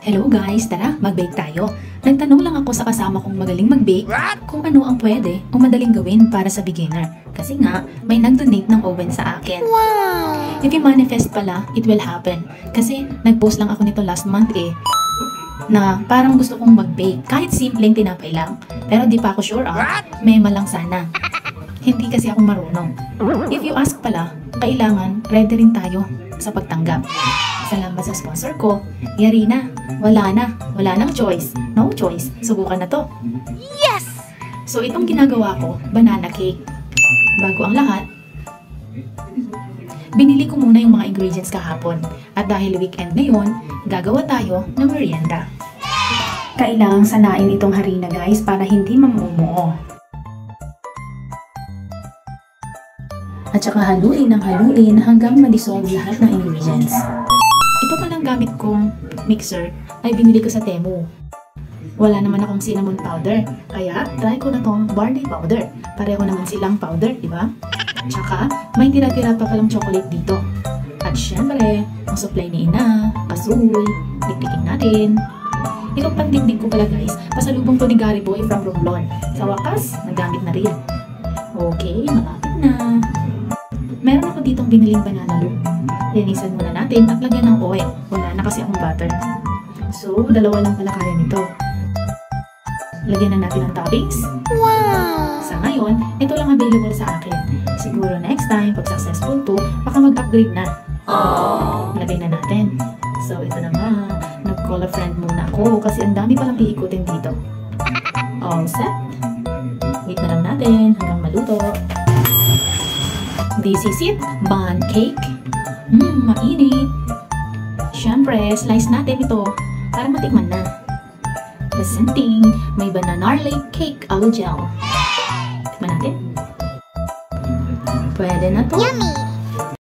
Hello guys, tara mag-bake tayo. Nagtanong lang ako sa kasama kong magaling mag-bake kung ano ang pwede o madaling gawin para sa beginner. Kasi nga, may nag-donate ng oven sa akin. Wow! If you manifest pala, it will happen. Kasi nag-post lang ako nito last month na parang gusto kong mag-bake. Kahit simpleng tinapay lang. Pero di pa ako sure mema lang sana. Hindi kasi ako marunong. If you ask pala, kailangan ready rin tayo sa pagtanggap. Salamat sa sponsor ko, Yarina. Wala nang choice. No choice. Subukan na to. Yes! So itong ginagawa ko, banana cake. Bago ang lahat, binili ko muna yung mga ingredients kahapon. At dahil weekend ngayon, gagawa tayo ng merienda. Kailangang sanain itong harina guys para hindi mamumuo. At saka haluin hanggang ma-dissolve lahat ng ingredients. Ito palang gamit kong mixer ay binili ko sa Temu. Wala naman akong cinnamon powder, kaya try ko na tong barley powder. Pareho naman silang powder, di ba? Tsaka may tira-tira pa palang chocolate dito. At syempre, ang supply ni Ina, kasul, dikdikin natin. Itong pandikdik ko pala guys, pasalubong ko ni Gary Boy from Romblon. Sa wakas, nagamit na rin. Okay, malapit na. Meron ako ditong biniling banana loop. Linisan muna natin at lagyan ng oil. Wala na kasi akong butter. So, dalawa lang pala kaya nito. Lagyan na natin ng toppings. Wow! Sa ngayon, ito lang available sa akin. Siguro next time, pag successful to, baka mag-upgrade na. Lagay na natin. So, ito na nga. Nag-call a friend muna ako kasi ang dami palang iikutin dito. All set. Wait na lang natin hanggang maluto. This is it, bun cake. Mainit. Siyempre, slice natin ito para matikman na. Presenting, may banana lake cake aloe gel. Tikman natin. Pwede na to. Yummy!